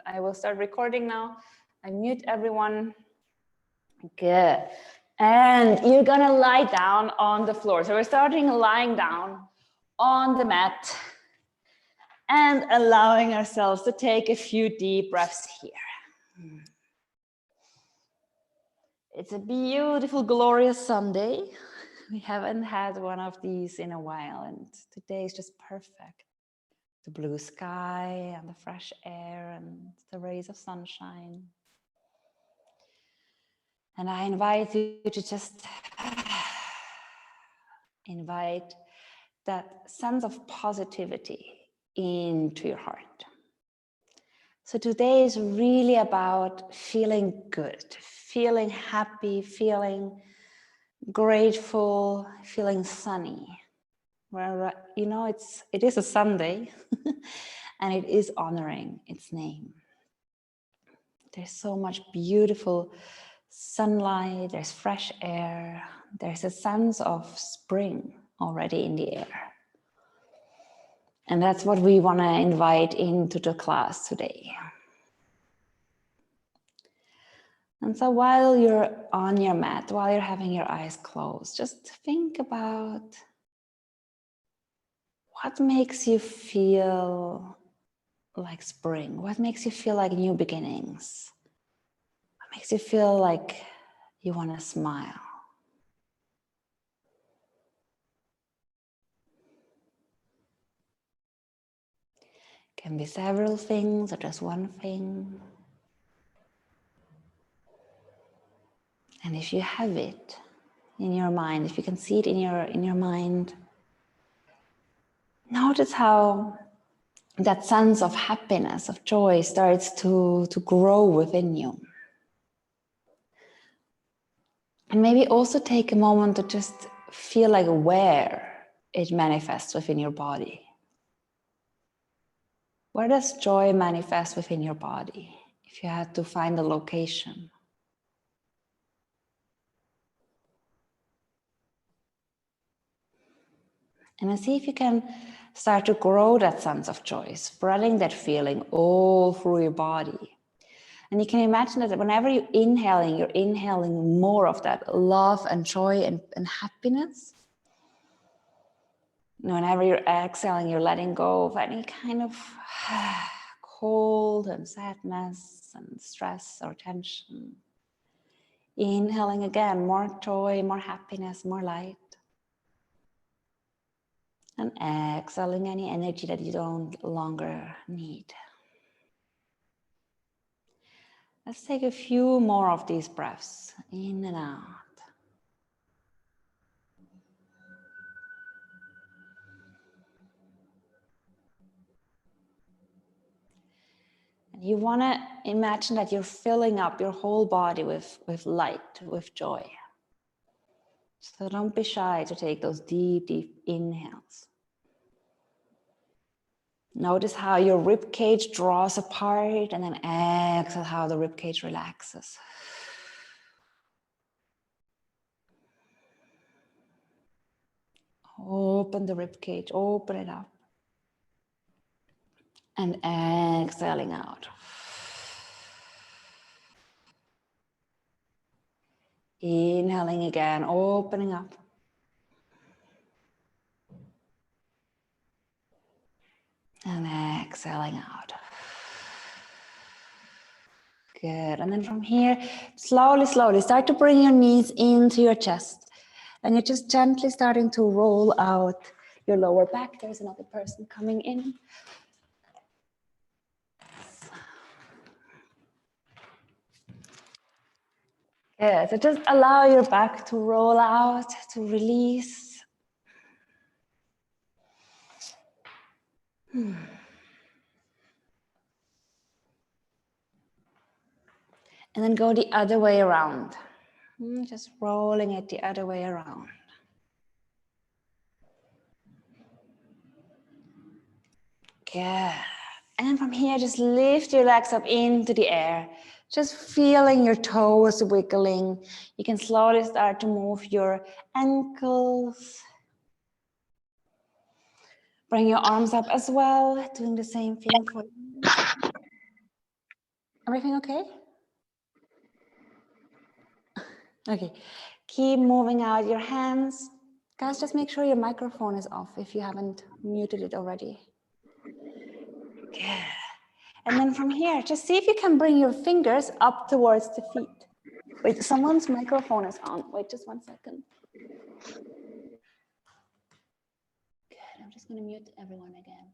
I will start recording now. I mute everyone. Good. And you're gonna lie down on the floor. So we're starting lying down on the mat and allowing ourselves to take a few deep breaths here. It's a beautiful, glorious Sunday. We haven't had one of these in a while, and today is just perfect. The blue sky and the fresh air and the rays of sunshine. And I invite you to just invite that sense of positivity into your heart. So today is really about feeling good, feeling happy, feeling grateful, feeling sunny. Where, you know, it is a Sunday and it is honoring its name. There's so much beautiful sunlight, there's fresh air, there's a sense of spring already in the air. And that's what we want to invite into the class today. And so while you're on your mat, while you're having your eyes closed, just think about what makes you feel like spring? What makes you feel like new beginnings? What makes you feel like you want to smile? Can be several things or just one thing. And if you have it in your mind, if you can see it in your mind, notice how that sense of happiness, of joy starts to grow within you. And maybe also take a moment to just feel like where it manifests within your body. Where does joy manifest within your body? If you had to find a location. And then see if you can start to grow that sense of joy, spreading that feeling all through your body. And you can imagine that whenever you're inhaling more of that love and joy and happiness. Whenever you're exhaling, you're letting go of any kind of cold and sadness and stress or tension. Inhaling again, more joy, more happiness, more light. And exhaling any energy that you don't longer need. Let's take a few more of these breaths in and out. And you want to imagine that you're filling up your whole body with light, with joy. So don't be shy to take those deep, deep inhales. Notice how your rib cage draws apart and then exhale how the rib cage relaxes. Open the rib cage, open it up. And exhaling out. Inhaling again, opening up. And exhaling out. Good. And then from here, slowly, slowly start to bring your knees into your chest. And you're just gently starting to roll out your lower back. There's another person coming in. Good. So just allow your back to roll out, to release. And then go the other way around. Just rolling it the other way around. Good. And then from here, just lift your legs up into the air. Just feeling your toes wiggling. You can slowly start to move your ankles. Bring your arms up as well, doing the same thing for you. Everything okay? Okay, keep moving out your hands. Guys, just make sure your microphone is off if you haven't muted it already. Good. And then from here, just see if you can bring your fingers up towards the feet. Wait, someone's microphone is on. Wait, just 1 second. Good, I'm just gonna mute everyone again.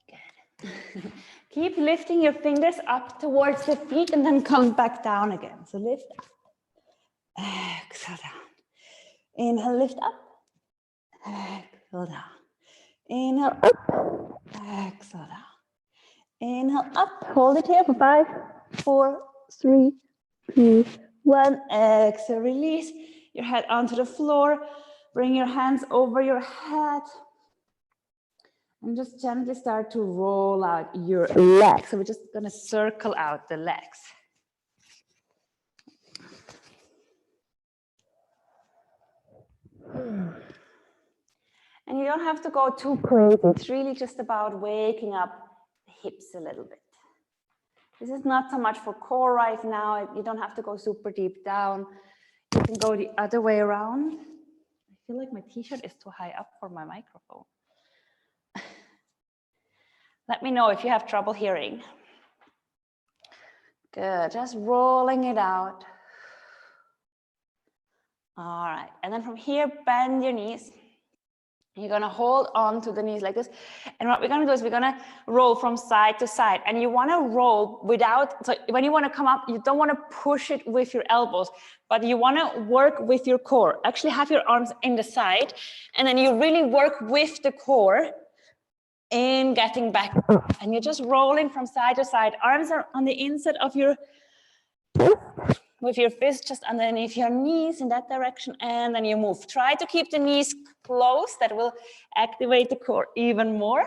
Good. Keep lifting your fingers up towards the feet and then come back down again. So lift up. Exhale down. Inhale, lift up. Exhale down. Inhale up. Exhale down. Inhale up. Hold it here for 5, 4, 3, 2, 1. Exhale, release your head onto the floor. Bring your hands over your head. And just gently start to roll out your legs. So we're just going to circle out the legs. And you don't have to go too crazy. It's really just about waking up the hips a little bit. This is not so much for core right now. You don't have to go super deep down. You can go the other way around. I feel like my t-shirt is too high up for my microphone. Let me know if you have trouble hearing. Good, just rolling it out. All right, and then from here, bend your knees. You're gonna hold on to the knees like this. And what we're gonna do is we're gonna roll from side to side. And you wanna roll without, so when you wanna come up, you don't wanna push it with your elbows, but you wanna work with your core. Actually have your arms in the side, and then you really work with the core in getting back up. And you're just rolling from side to side. Arms are on the inside of your with your fist just underneath your knees in that direction, and then you move. Try to keep the knees closed. That will activate the core even more.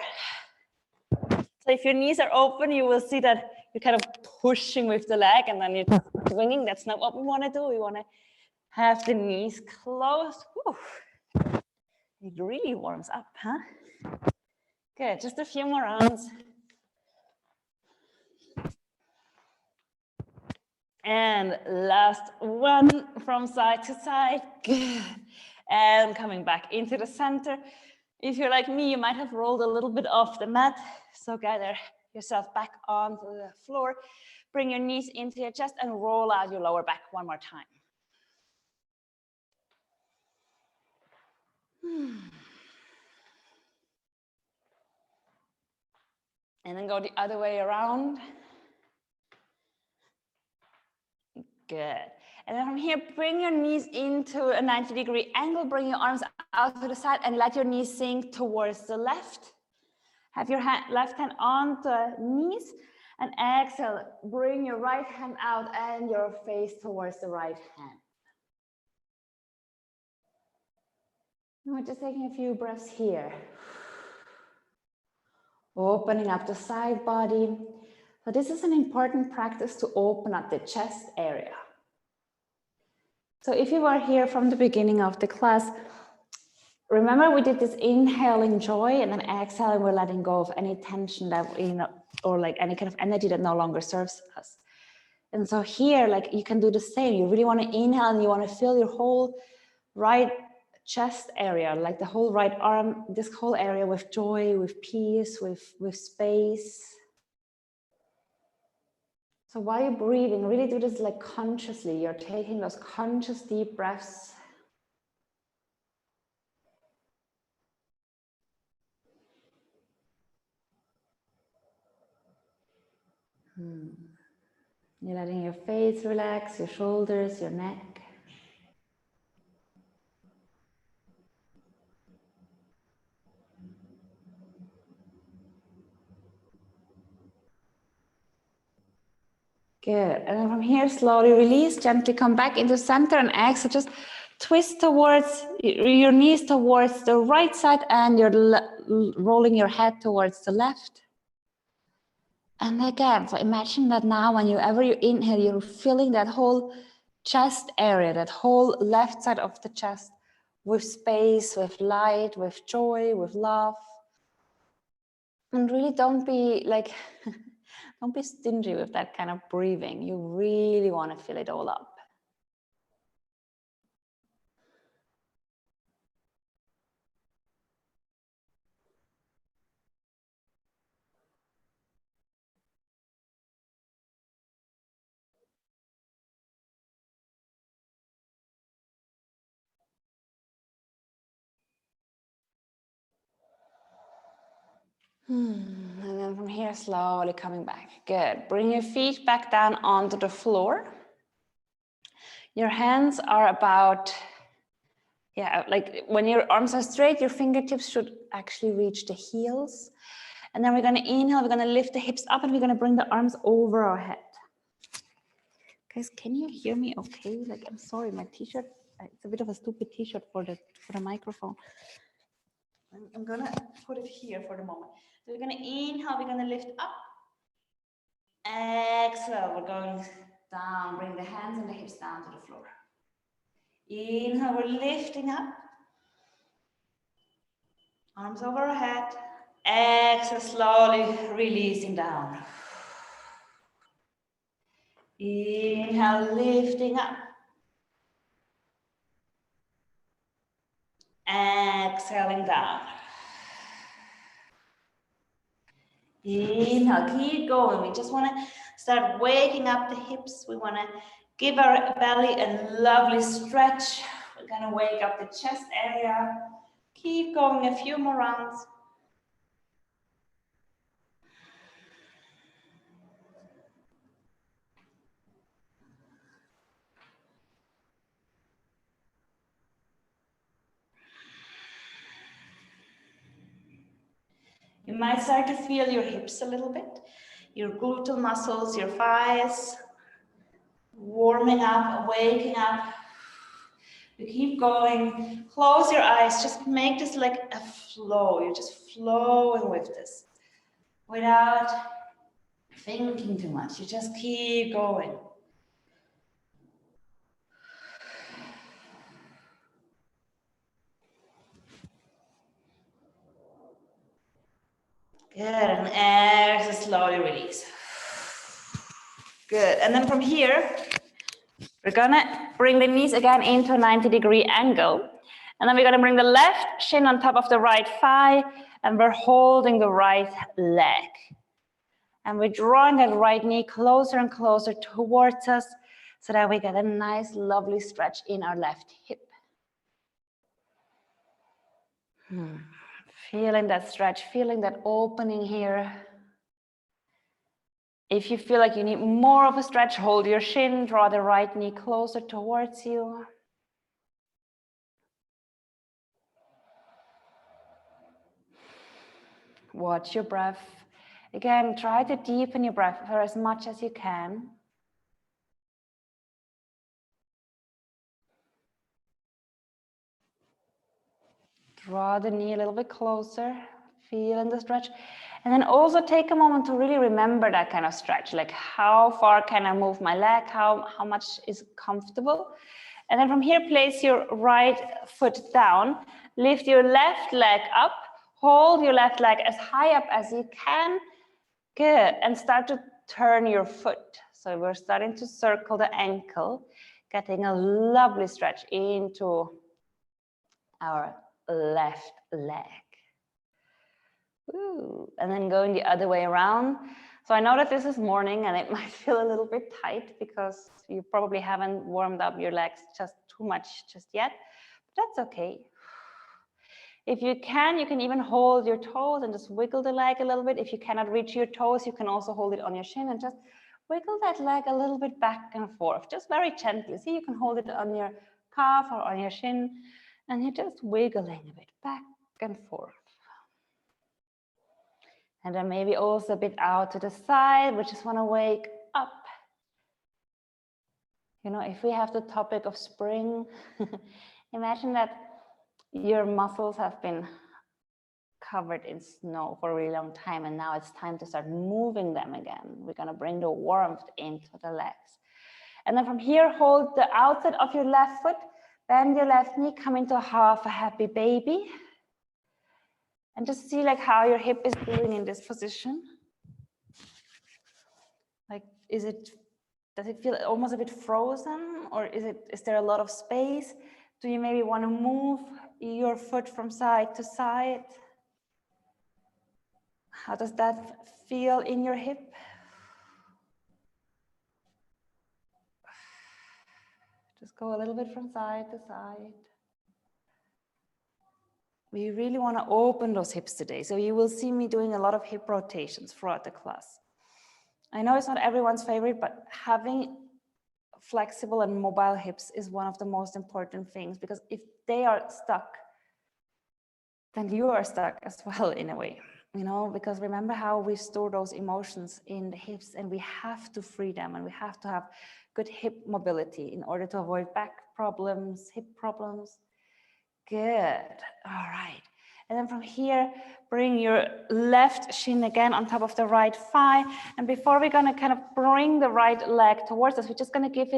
So if your knees are open, you will see that you're kind of pushing with the leg and then you're swinging. That's not what we want to do. We want to have the knees closed. Whew. It really warms up, huh? Good, just a few more rounds. And last one from side to side. Good. And coming back into the center. If you're like me, you might have rolled a little bit off the mat. So gather yourself back onto the floor. Bring your knees into your chest and roll out your lower back one more time. And then go the other way around. Good. And then from here, bring your knees into a 90-degree angle. Bring your arms out to the side and let your knees sink towards the left. Have your left hand on the knees and exhale. Bring your right hand out and your face towards the right hand. And we're just taking a few breaths here. Opening up the side body. So this is an important practice to open up the chest area. So if you were here from the beginning of the class, remember we did this inhaling joy and then exhaling, we're letting go of any tension that, or like any kind of energy that no longer serves us. And so here, like you can do the same. You really want to inhale and you want to fill your whole right chest area, like the whole right arm, this whole area with joy, with peace, with space. So while you're breathing, really do this like consciously. You're taking those conscious deep breaths. You're letting your face relax, your shoulders, your neck. Good. And then from here, slowly release, gently come back into center and exhale. Just twist towards your knees towards the right side and you're rolling your head towards the left. And again, so imagine that now whenever you inhale, you're filling that whole chest area, that whole left side of the chest with space, with light, with joy, with love. And really don't be like, Don't be stingy with that kind of breathing. You really want to fill it all up. And then from here, slowly coming back. Good. Bring your feet back down onto the floor. Your hands are about, yeah, like when your arms are straight, your fingertips should actually reach the heels. And then we're going to inhale, we're going to lift the hips up, and we're going to bring the arms over our head. Guys, can you hear me okay? Like, I'm sorry, my t-shirt, it's a bit of a stupid t-shirt for the microphone. I'm going to put it here for the moment. So we're going to inhale, we're going to lift up. Exhale, we're going down, bring the hands and the hips down to the floor. Inhale, we're lifting up. Arms over our head. Exhale, slowly releasing down. Inhale, lifting up. Exhaling down. Inhale, keep going. We just want to start waking up the hips. We want to give our belly a lovely stretch. We're going to wake up the chest area. Keep going a few more rounds. You might start to feel your hips a little bit, your gluteal muscles, your thighs, warming up, waking up. You keep going, close your eyes, just make this like a flow. You're just flowing with this without thinking too much. You just keep going. Good, and exhale, slowly release. Good, and then from here, we're gonna bring the knees again into a 90-degree angle. And then we're gonna bring the left shin on top of the right thigh, and we're holding the right leg. And we're drawing that right knee closer and closer towards us so that we get a nice, lovely stretch in our left hip. Feeling that stretch, feeling that opening here. If you feel like you need more of a stretch, hold your shin, draw the right knee closer towards you. Watch your breath. Again, try to deepen your breath for as much as you can. Draw the knee a little bit closer, feeling the stretch. And then also take a moment to really remember that kind of stretch, like how far can I move my leg, how much is comfortable. And then from here, place your right foot down, lift your left leg up, hold your left leg as high up as you can. Good, and start to turn your foot. So we're starting to circle the ankle, getting a lovely stretch into our left leg. Ooh. And then going the other way around. So I know that this is morning and it might feel a little bit tight because you probably haven't warmed up your legs just too much just yet. But that's okay. If you can even hold your toes and just wiggle the leg a little bit. If you cannot reach your toes, you can also hold it on your shin and just wiggle that leg a little bit back and forth, just very gently. See, you can hold it on your calf or on your shin, and you're just wiggling a bit back and forth. And then maybe also a bit out to the side. We just want to wake up. You know, if we have the topic of spring, imagine that your muscles have been covered in snow for a really long time, and now it's time to start moving them again. We're going to bring the warmth into the legs. And then from here, hold the outside of your left foot, bend your left knee, come into half a happy baby. And just see like how your hip is doing in this position. Like, does it feel almost a bit frozen, or is there a lot of space? Do you maybe want to move your foot from side to side? How does that feel in your hip? Just go a little bit from side to side. We really want to open those hips today. So you will see me doing a lot of hip rotations throughout the class. I know it's not everyone's favorite, but having flexible and mobile hips is one of the most important things, because if they are stuck, then you are stuck as well in a way, you know, because remember how we store those emotions in the hips, and we have to free them, and we have to have good hip mobility in order to avoid back problems, hip problems. Good. All right. And then from here, bring your left shin again on top of the right thigh. And before we're going to kind of bring the right leg towards us, we're just going to give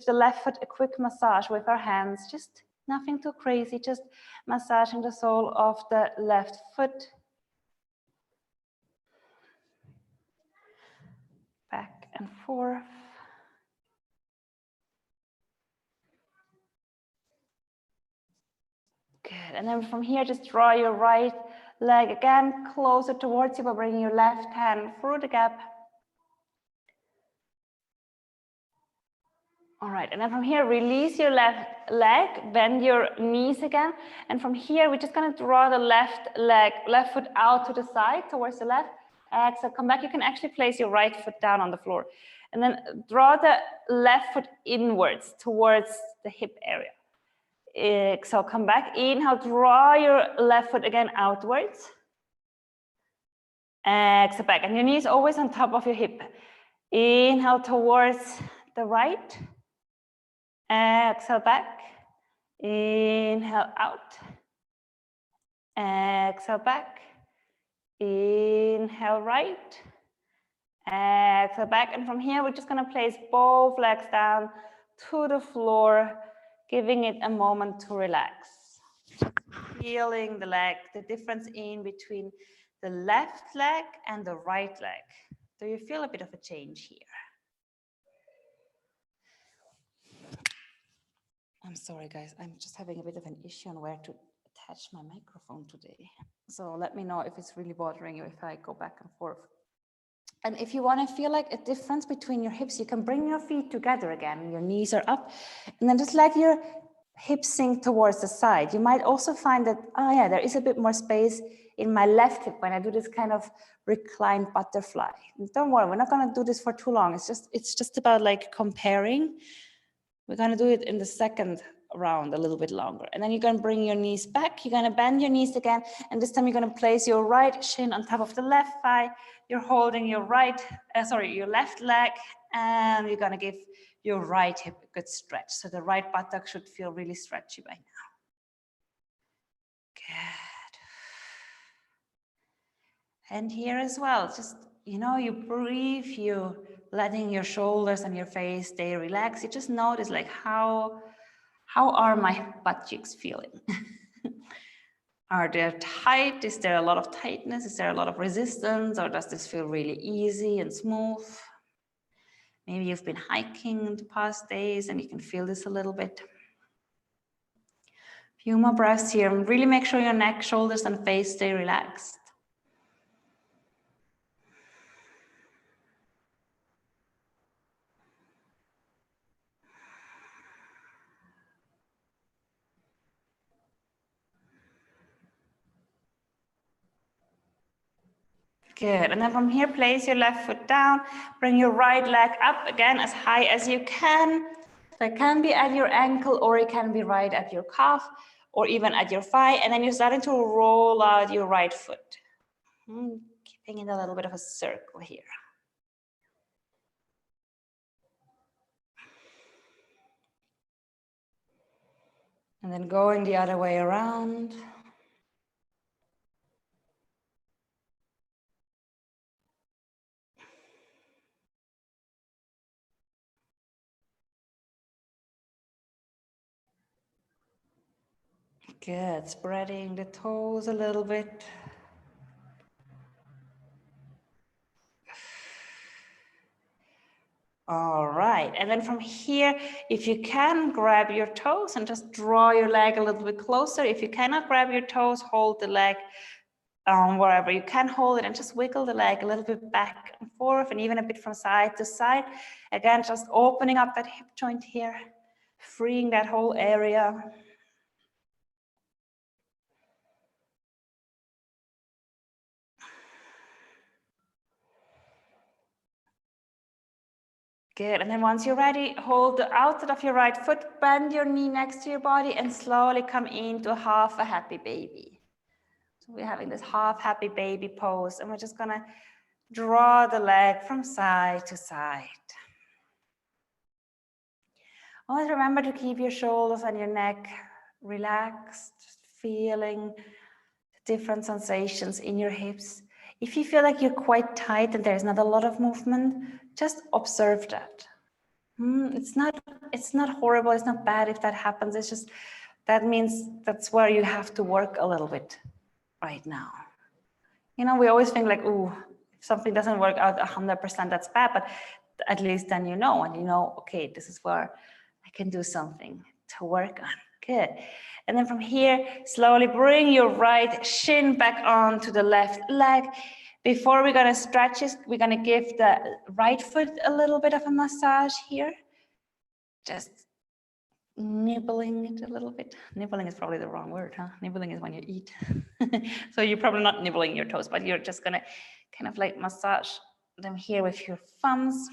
the left foot a quick massage with our hands. Just nothing too crazy, just massaging the sole of the left foot. Back and forth. Good. And then from here, just draw your right leg again closer towards you by bringing your left hand through the gap. All right, and then from here, release your left leg, bend your knees again. And from here, we're just gonna draw the left foot out to the side, towards the left. Exhale, come back. You can actually place your right foot down on the floor. And then draw the left foot inwards towards the hip area. Exhale, come back. Inhale, draw your left foot again outwards. Exhale, back. And your knees always on top of your hip. Inhale towards the right. Exhale back. Inhale out. Exhale back. Inhale right. Exhale back. And from here, we're just going to place both legs down to the floor, giving it a moment to relax. Feeling the leg, the difference in between the left leg and the right leg. Do you feel a bit of a change here? I'm sorry, guys. I'm just having a bit of an issue on where to attach my microphone today. So let me know if it's really bothering you if I go back and forth. And if you want to feel like a difference between your hips, you can bring your feet together again. Your knees are up. And then just let your hips sink towards the side. You might also find that, oh yeah, there is a bit more space in my left hip when I do this kind of reclined butterfly. And don't worry, we're not going to do this for too long. It's just about like comparing. We're going to do it in the second round a little bit longer. And then you're going to bring your knees back. You're going to bend your knees again. And this time you're going to place your right shin on top of the left thigh. You're holding your your left leg, and you're going to give your right hip a good stretch. So the right buttock should feel really stretchy by now. Good. And here as well, just, you know, you breathe, you letting your shoulders and your face stay relaxed. You just notice like how are my butt cheeks feeling? Are they tight? Is there a lot of tightness? Is there a lot of resistance? Or does this feel really easy and smooth? Maybe you've been hiking in the past days and you can feel this a little bit. Few more breaths here. Really make sure your neck, shoulders, and face stay relaxed. Good, and then from here, place your left foot down, bring your right leg up again as high as you can. That can be at your ankle, or it can be right at your calf, or even at your thigh, and then you're starting to roll out your right foot. Keeping it a little bit of a circle here. And then going the other way around. Good, spreading the toes a little bit. All right, and then from here, if you can, grab your toes and just draw your leg a little bit closer. If you cannot grab your toes, hold the leg wherever you can hold it and just wiggle the leg a little bit back and forth and even a bit from side to side. Again, just opening up that hip joint here, freeing that whole area. Good, and then once you're ready, hold the outside of your right foot, bend your knee next to your body and slowly come into half a happy baby. So we're having this half happy baby pose and we're just gonna draw the leg from side to side. Always remember to keep your shoulders and your neck relaxed, just feeling the different sensations in your hips. If you feel like you're quite tight and there's not a lot of movement, just observe that. It's not horrible, it's not bad if that happens. It's just, that means that's where you have to work a little bit right now. You know, we always think like, ooh, if something doesn't work out 100%, that's bad, but at least then you know, and you know, okay, this is where I can do something to work on. Good. And then from here, slowly bring your right shin back onto the left leg. Before we're gonna stretch it, we're gonna give the right foot a little bit of a massage here. Just nibbling it a little bit. Nibbling is probably the wrong word, huh? Nibbling is when you eat. So you're probably not nibbling your toes, but you're just gonna kind of like massage them here with your thumbs.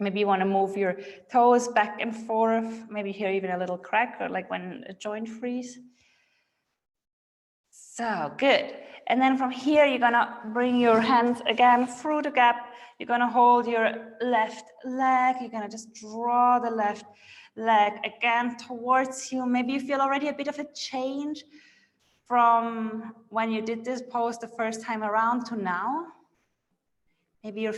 Maybe you want to move your toes back and forth. Maybe here even a little crack, or like when a joint freeze. So good. And then from here, you're gonna bring your hands again through the gap. You're gonna hold your left leg. You're gonna just draw the left leg again towards you. Maybe you feel already a bit of a change from when you did this pose the first time around to now. Maybe your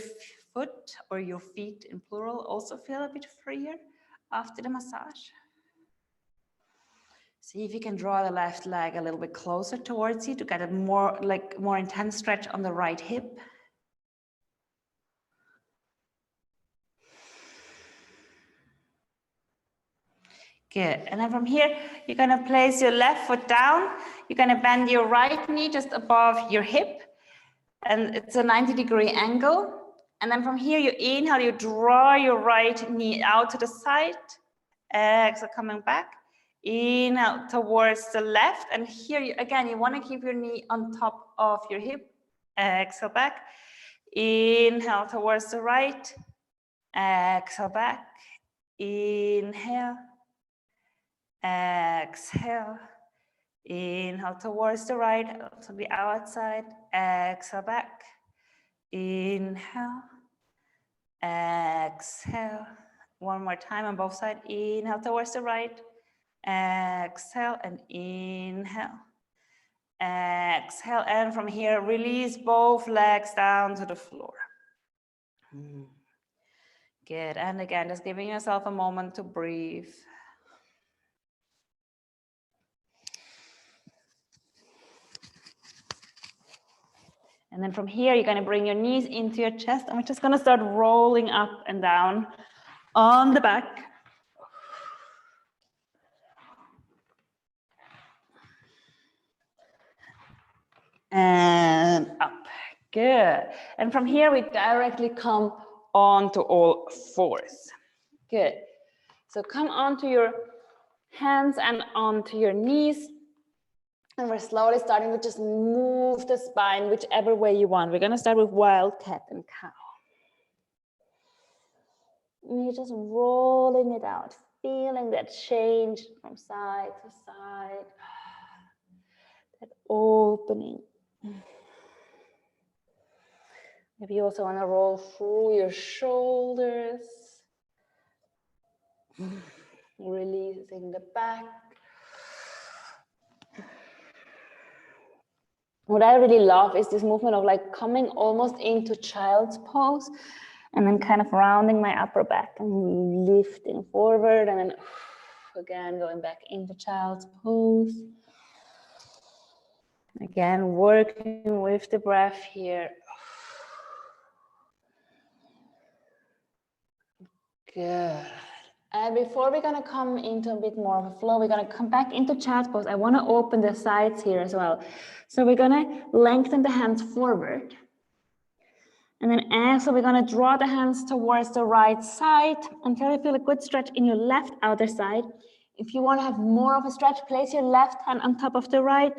foot or your feet in plural also feel a bit freer after the massage. See if you can draw the left leg a little bit closer towards you to get a more intense stretch on the right hip. Good. And then from here, you're going to place your left foot down. You're going to bend your right knee just above your hip. And it's a 90-degree angle. And then from here, you inhale, you draw your right knee out to the side. Exhale, coming back. Inhale towards the left. And here, you want to keep your knee on top of your hip. Exhale back. Inhale towards the right. Exhale back. Inhale. Exhale. Inhale towards the right, to the outside. Exhale back. Inhale. Exhale. One more time on both sides. Inhale towards the right. Exhale and inhale. Exhale, and from here, release both legs down to the floor. Good, and again, just giving yourself a moment to breathe. And then from here, you're going to bring your knees into your chest, and we're just going to start rolling up and down on the back. And up. Good. And from here, we directly come onto all fours. Good. So come onto your hands and onto your knees. And we're slowly starting to just move the spine whichever way you want. We're going to start with wild cat and cow. And you're just rolling it out, feeling that change from side to side, that opening. Maybe you also want to roll through your shoulders, releasing the back. What I really love is this movement of like coming almost into child's pose and then kind of rounding my upper back and lifting forward and then again going back into child's pose. Again, working with the breath here. Good. And before we're going to come into a bit more of a flow, we're going to come back into child's pose. I want to open the sides here as well. So we're going to lengthen the hands forward. And then exhale, we're going to draw the hands towards the right side until you feel a good stretch in your left outer side. If you want to have more of a stretch, place your left hand on top of the right.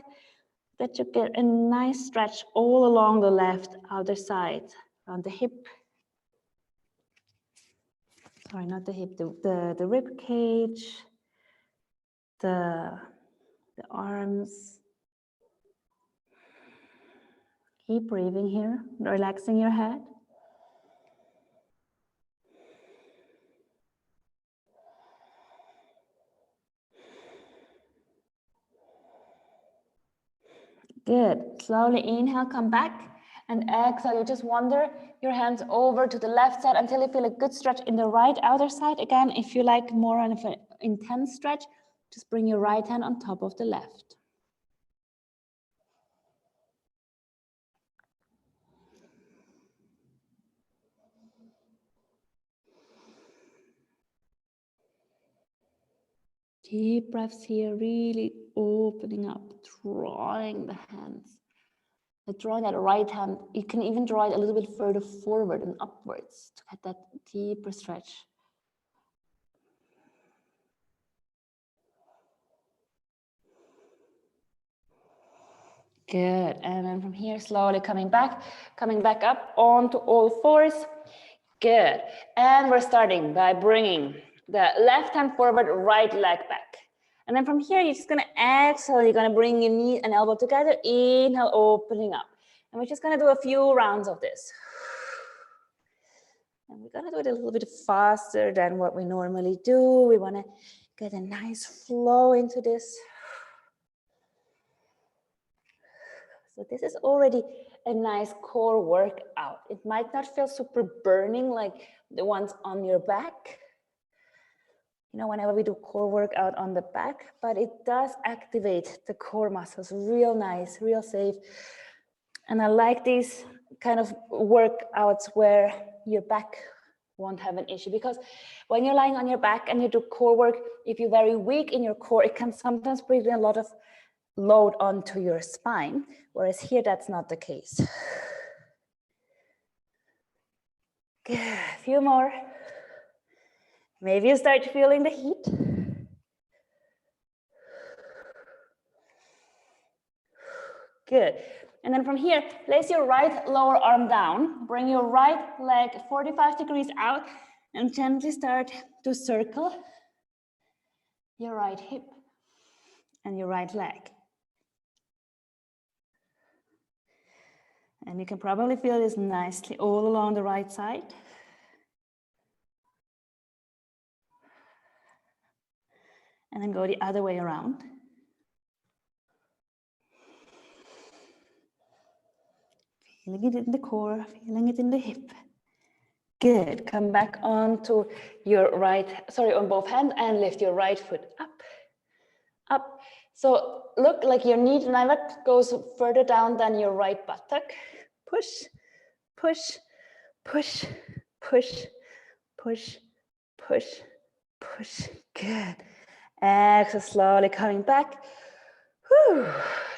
That you get a nice stretch all along the left outer side, around the hip. Sorry, not the hip, the rib cage, the arms. Keep breathing here, relaxing your head. Good. Slowly inhale, come back. And exhale, you just wander your hands over to the left side until you feel a good stretch in the right outer side. Again, if you like more of an intense stretch, just bring your right hand on top of the left. Deep breaths here, really opening up, drawing the hands. Drawing that right hand, you can even draw it a little bit further forward and upwards to get that deeper stretch. Good, and then from here, slowly coming back up onto all fours. Good, and we're starting by bringing the left hand forward, right leg back. And then from here, you're just gonna exhale, you're gonna bring your knee and elbow together, inhale, opening up. And we're just gonna do a few rounds of this. And we're gonna do it a little bit faster than what we normally do. We wanna get a nice flow into this. So this is already a nice core workout. It might not feel super burning like the ones on your back. You know, whenever we do core workout on the back, but it does activate the core muscles real nice, real safe. And I like these kind of workouts where your back won't have an issue, because when you're lying on your back and you do core work, if you're very weak in your core, it can sometimes bring a lot of load onto your spine, whereas here that's not the case. Good, a few more. Maybe you start feeling the heat. Good. And then from here, place your right lower arm down, bring your right leg 45 degrees out, and gently start to circle your right hip and your right leg. And you can probably feel this nicely all along the right side. And then go the other way around. Feeling it in the core, feeling it in the hip. Good, come back onto your on both hands and lift your right foot up, up. So look like your knee never goes further down than your right buttock. Push, push, push, push, push, push, push. Good. Exhale, slowly coming back. Whew.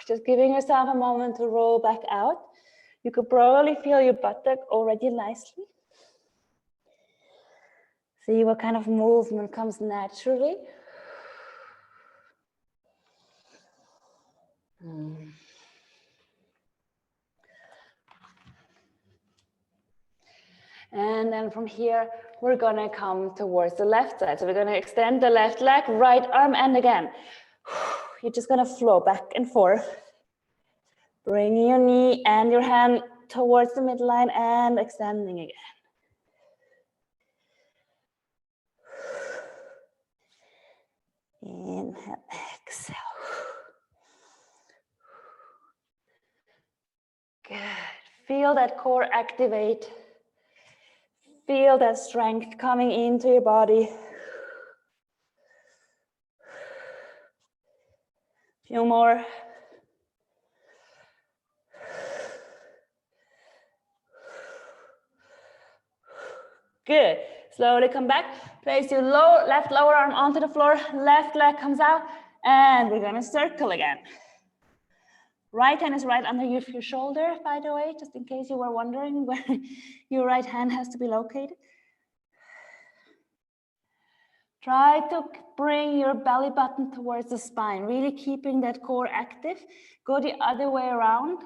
Just giving yourself a moment to roll back out. You could probably feel your buttock already nicely. See what kind of movement comes naturally. And then from here, we're gonna come towards the left side. So we're gonna extend the left leg, right arm, and again, you're just gonna flow back and forth. Bringing your knee and your hand towards the midline and extending again. Inhale, exhale. Good. Feel that core activate. Feel that strength coming into your body. Few more. Good. Slowly come back. Place your left lower arm onto the floor. Left leg comes out. And we're gonna circle again. Right hand is right under your shoulder, by the way, just in case you were wondering where your right hand has to be located. Try to bring your belly button towards the spine, really keeping that core active. Go the other way around.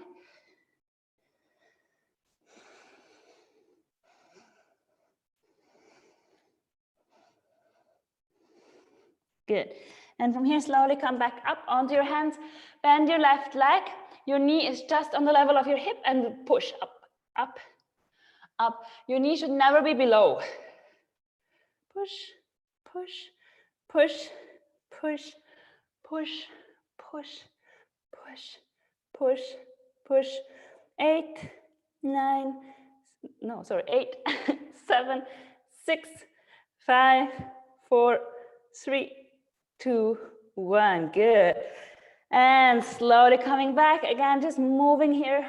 Good. And from here, slowly come back up onto your hands. Bend your left leg. Your knee is just on the level of your hip and push up, up, up. Your knee should never be below. Push, push, push, push, push, push, push, push, push. 8, 9, no, sorry, 8, 7, 6, 5, 4, 3, 2, 1. Good. And slowly coming back again, just moving here.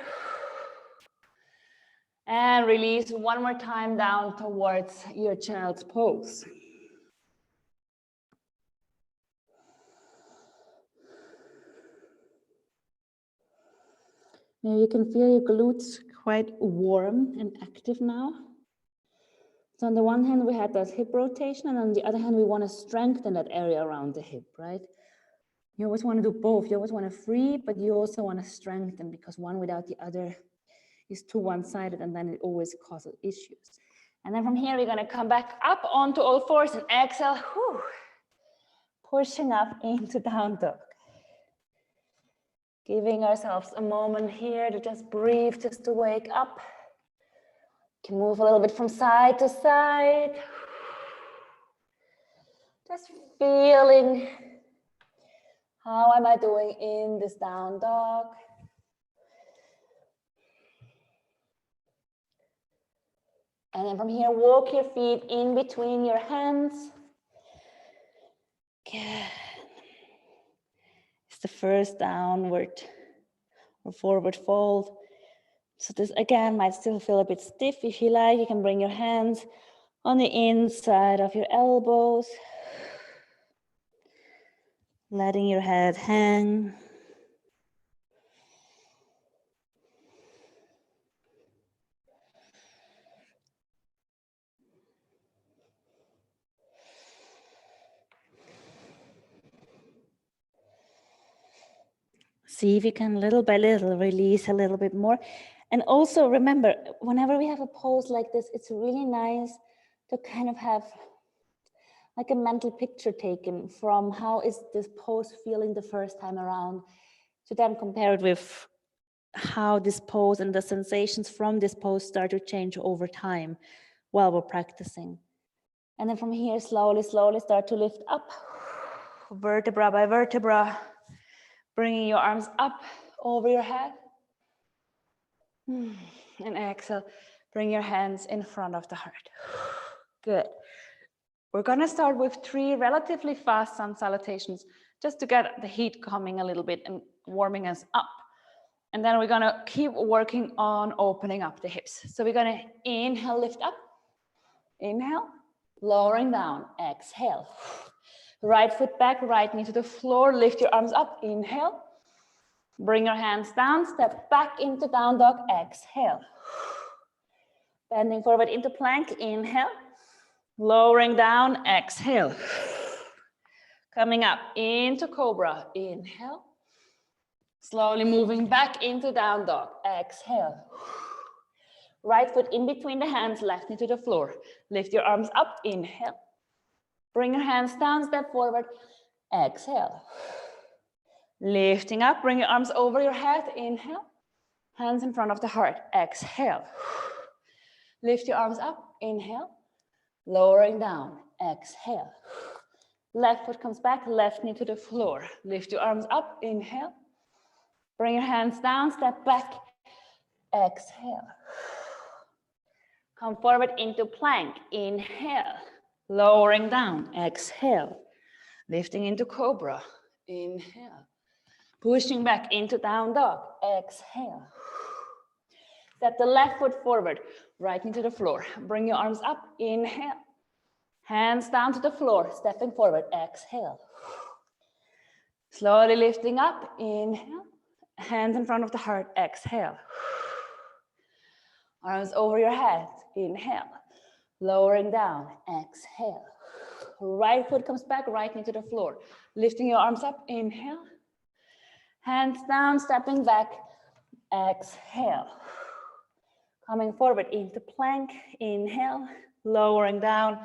And release one more time down towards your child's pose. Now you can feel your glutes quite warm and active now. So on the one hand, we had that hip rotation, and on the other hand, we want to strengthen that area around the hip, right? You always want to do both. You always want to free, but you also want to strengthen, because one without the other is too one-sided, and then it always causes issues. And then from here, we're going to come back up onto all fours and exhale. Whew. Pushing up into down dog. Giving ourselves a moment here to just breathe, just to wake up. You can move a little bit from side to side. Just feeling, how am I doing in this down dog? And then from here, walk your feet in between your hands. Good. It's the first downward or forward fold. So this again might still feel a bit stiff. If you like, you can bring your hands on the inside of your elbows. Letting your head hang. See if you can little by little release a little bit more. And also remember, whenever we have a pose like this, it's really nice to kind of have like a mental picture taken from how is this pose feeling the first time around, to then compare it with how this pose and the sensations from this pose start to change over time while we're practicing. And then from here, slowly, slowly start to lift up, vertebra by vertebra, bringing your arms up over your head. And exhale, bring your hands in front of the heart. Good. We're gonna start with 3 relatively fast sun salutations, just to get the heat coming a little bit and warming us up. And then we're gonna keep working on opening up the hips. So we're gonna inhale, lift up. Inhale, lowering down, exhale. Right foot back, right knee to the floor, lift your arms up, inhale. Bring your hands down, step back into down dog, exhale. Bending forward into plank, inhale. Lowering down, exhale. Coming up into cobra, inhale. Slowly moving back into down dog, exhale. Right foot in between the hands, left knee to the floor. Lift your arms up, inhale. Bring your hands down, step forward, exhale. Lifting up, bring your arms over your head, inhale. Hands in front of the heart, exhale. Lift your arms up, inhale. Lowering down, exhale. Left foot comes back, left knee to the floor. Lift your arms up, inhale. Bring your hands down, step back, exhale. Come forward into plank, inhale. Lowering down, exhale. Lifting into cobra, inhale. Pushing back into down dog, exhale. Step the left foot forward, right knee to the floor. Bring your arms up, inhale. Hands down to the floor, stepping forward, exhale. Slowly lifting up, inhale. Hands in front of the heart, exhale. Arms over your head, inhale. Lowering down, exhale. Right foot comes back, right knee to the floor. Lifting your arms up, inhale. Hands down, stepping back, exhale. Coming forward into plank, inhale. Lowering down,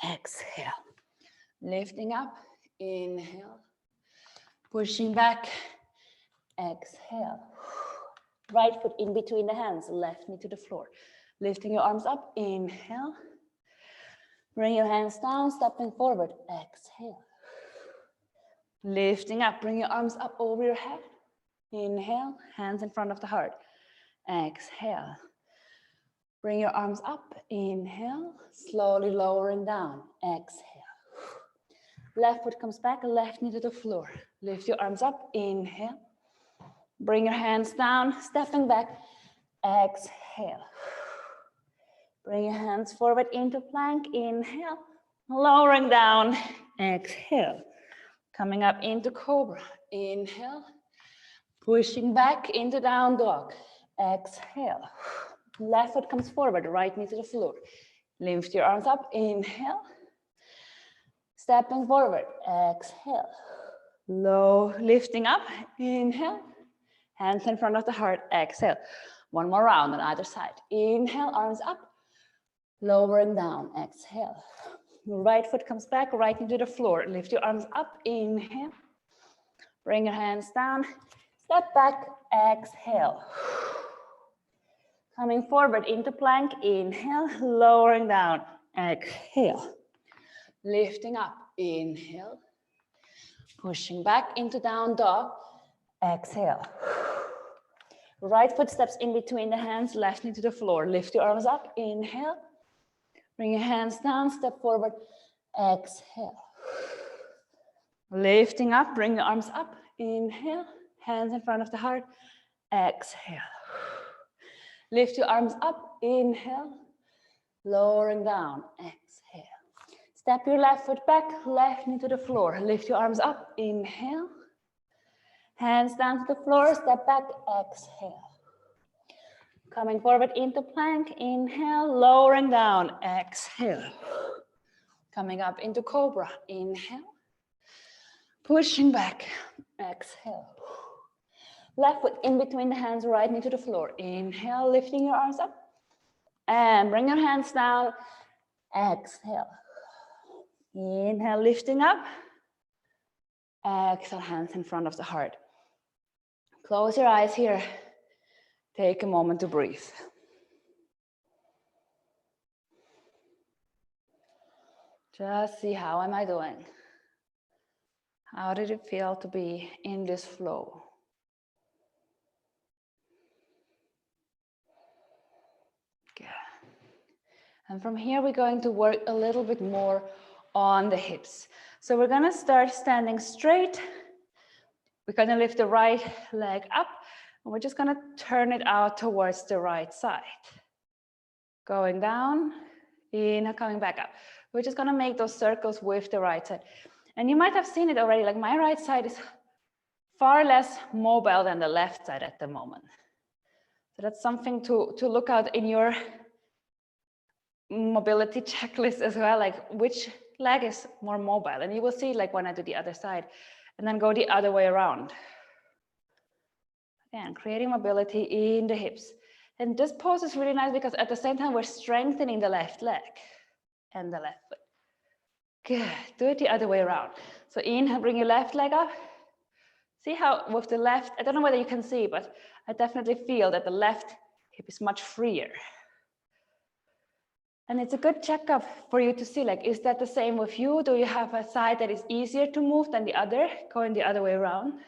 exhale. Lifting up, inhale. Pushing back, exhale. Right foot in between the hands, left knee to the floor. Lifting your arms up, inhale. Bring your hands down, stepping forward, exhale. Lifting up, bring your arms up over your head. Inhale, hands in front of the heart. Exhale. Bring your arms up, inhale, slowly lowering down, exhale. Left foot comes back, left knee to the floor. Lift your arms up, inhale. Bring your hands down, stepping back, exhale. Bring your hands forward into plank, inhale. Lowering down, exhale. Coming up into cobra, inhale. Pushing back into down dog, exhale. Left foot comes forward, right knee to the floor. Lift your arms up, inhale. Stepping forward, exhale. Low, lifting up, inhale. Hands in front of the heart, exhale. One more round on either side. Inhale, arms up. Lowering down, exhale. Right foot comes back, right knee to the floor. Lift your arms up, inhale. Bring your hands down. Step back, exhale. Coming forward into plank, inhale, lowering down, exhale. Lifting up, inhale. Pushing back into down dog, exhale. Right foot steps in between the hands, left knee to the floor. Lift your arms up, inhale. Bring your hands down, step forward, exhale. Lifting up, bring your arms up, inhale. Hands in front of the heart, exhale. Lift your arms up, inhale. Lowering down, exhale. Step your left foot back, left knee to the floor. Lift your arms up, inhale. Hands down to the floor, step back, exhale. Coming forward into plank, inhale, lowering down, exhale. Coming up into cobra, inhale. Pushing back, exhale. Left foot in between the hands, right knee to the floor. Inhale, lifting your arms up. And bring your hands down, exhale. Inhale, lifting up. Exhale, hands in front of the heart. Close your eyes here. Take a moment to breathe. Just see, how am I doing? How did it feel to be in this flow? Good. And from here, we're going to work a little bit more on the hips. So we're going to start standing straight. We're going to lift the right leg up, and we're just going to turn it out towards the right side. Going down, inhale, coming back up. We're just going to make those circles with the right side. And you might have seen it already, like my right side is far less mobile than the left side at the moment. So that's something to look out in your mobility checklist as well, like which leg is more mobile. And you will see like when I do the other side and then go the other way around. Again, creating mobility in the hips. And this pose is really nice because at the same time, we're strengthening the left leg and the left foot. Good, do it the other way around. So inhale, bring your left leg up. See how with the left, I don't know whether you can see, but I definitely feel that the left hip is much freer. And it's a good checkup for you to see, like, is that the same with you? Do you have a side that is easier to move than the other, going the other way around?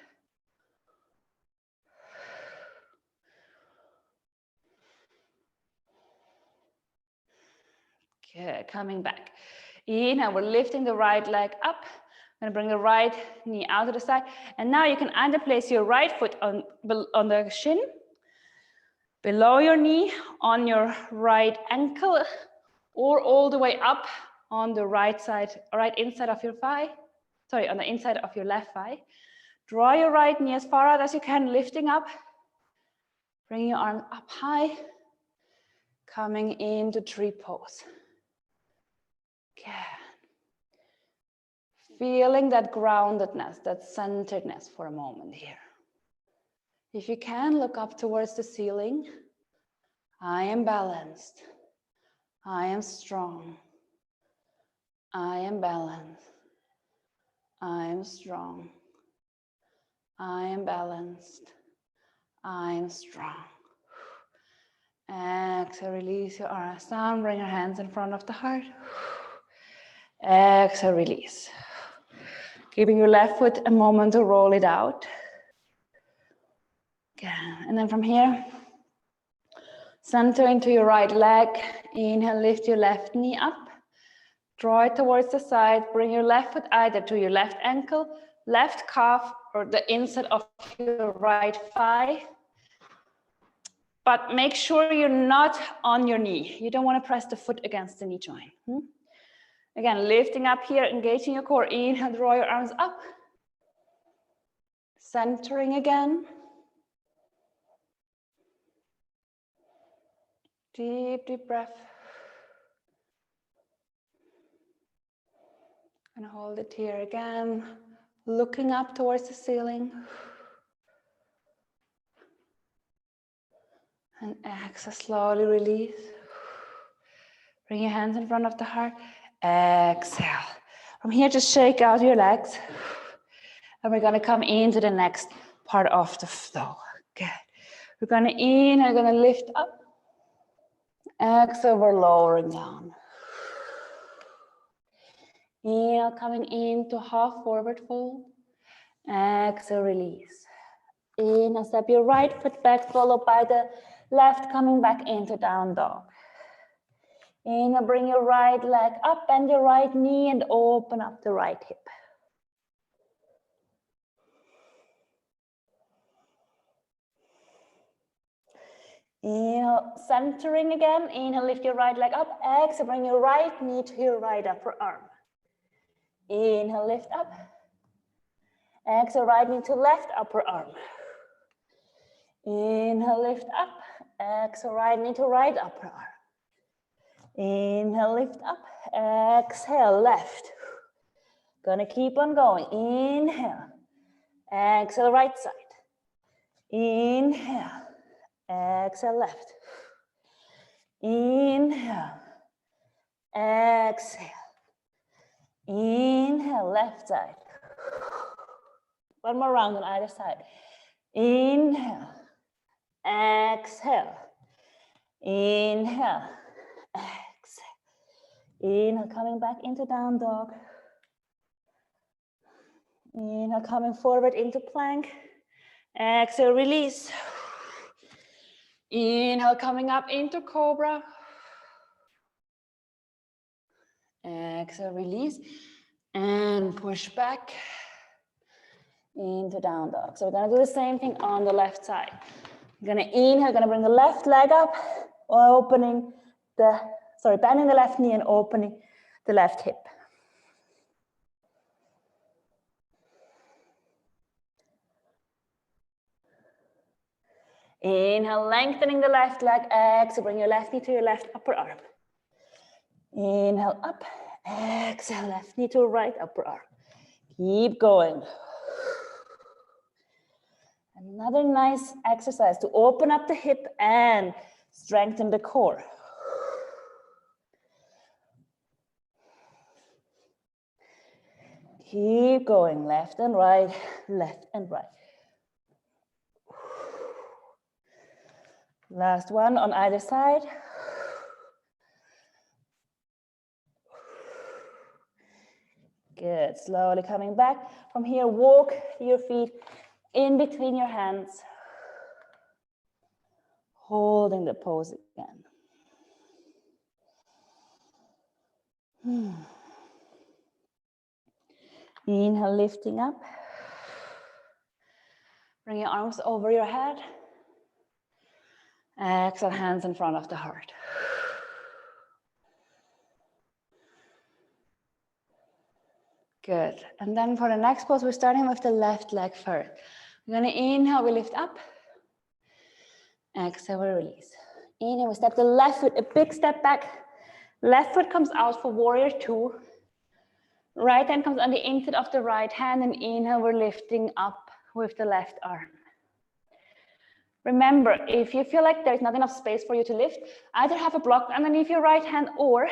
Good, coming back. Inhale, we're lifting the right leg up. I'm gonna bring the right knee out to the side. And now you can either place your right foot on the shin, below your knee, on your right ankle, or all the way up on the right side, right inside of your thigh. Sorry, on the inside of your left thigh. Draw your right knee as far out as you can, lifting up. Bring your arm up high. Coming into tree pose. Good. Feeling that groundedness, that centeredness for a moment here. If you can, look up towards the ceiling. I am balanced. I am strong. I am balanced. I am strong. I am balanced. I am strong. Exhale, release your arms down. Bring your hands in front of the heart. Exhale, release. Giving your left foot a moment to roll it out. Again. And then from here, center into your right leg. Inhale, lift your left knee up. Draw it towards the side. Bring your left foot either to your left ankle, left calf, or the inside of your right thigh. But make sure you're not on your knee. You don't want to press the foot against the knee joint. Again, lifting up here, engaging your core. Inhale, draw your arms up. Centering again. Deep, deep breath. And hold it here again. Looking up towards the ceiling. And exhale, slowly release. Bring your hands in front of the heart. Exhale. From here, just shake out your legs. And we're going to come into the next part of the flow. Good. We're going to inhale, we're going to lift up. Exhale, we're lowering down. Inhale, coming into half forward fold. Exhale, release. Inhale, step your right foot back, followed by the left, coming back into down dog. Inhale, bring your right leg up, bend your right knee and open up the right hip. Inhale, centering again. Inhale, lift your right leg up. Exhale, bring your right knee to your right upper arm. Inhale, lift up. Exhale, right knee to left upper arm. Inhale, lift up. Exhale, right knee to right upper arm. Inhale, lift up. Exhale, left. Gonna keep on going. Inhale. Exhale, right side. Inhale. Exhale, left. Inhale. Exhale. Inhale, left side. One more round on either side. Inhale. Exhale. Inhale. Exhale. Inhale, coming back into down dog. Inhale, coming forward into plank. Exhale, release. Inhale, coming up into cobra. Exhale, release. And push back into down dog. So we're gonna do the same thing on the left side. We're gonna inhale, gonna bring the left leg up, bending the left knee and opening the left hip. Inhale, lengthening the left leg. Exhale, bring your left knee to your left upper arm. Inhale, up. Exhale, left knee to right upper arm. Keep going. Another nice exercise to open up the hip and strengthen the core. Keep going, left and right, left and right. Last one on either side. Good, slowly coming back. From here, walk your feet in between your hands. Holding the pose again. Inhale, lifting up. Bring your arms over your head. Exhale, hands in front of the heart. Good. And then for the next pose, we're starting with the left leg first. We're going to inhale, we lift up. Exhale, we release. Inhale, we step the left foot, a big step back. Left foot comes out for warrior two. Right hand comes on the inside of the right hand, and inhale, we're lifting up with the left arm. Remember, if you feel like there's not enough space for you to lift, either have a block underneath your right hand or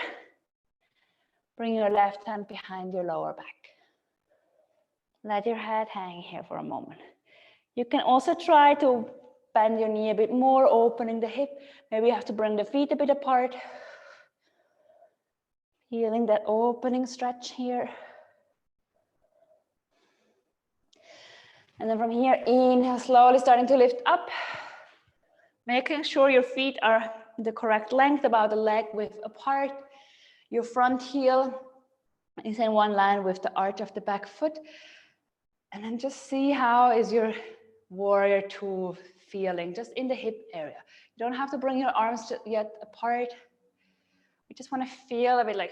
bring your left hand behind your lower back. Let your head hang here for a moment. You can also try to bend your knee a bit more, opening the hip. Maybe you have to bring the feet a bit apart. Feeling that opening stretch here. And then from here, inhale, slowly starting to lift up. Making sure your feet are the correct length, about the leg width apart. Your front heel is in one line with the arch of the back foot. And then just see how is your warrior two feeling, just in the hip area. You don't have to bring your arms yet apart. We just want to feel a bit like,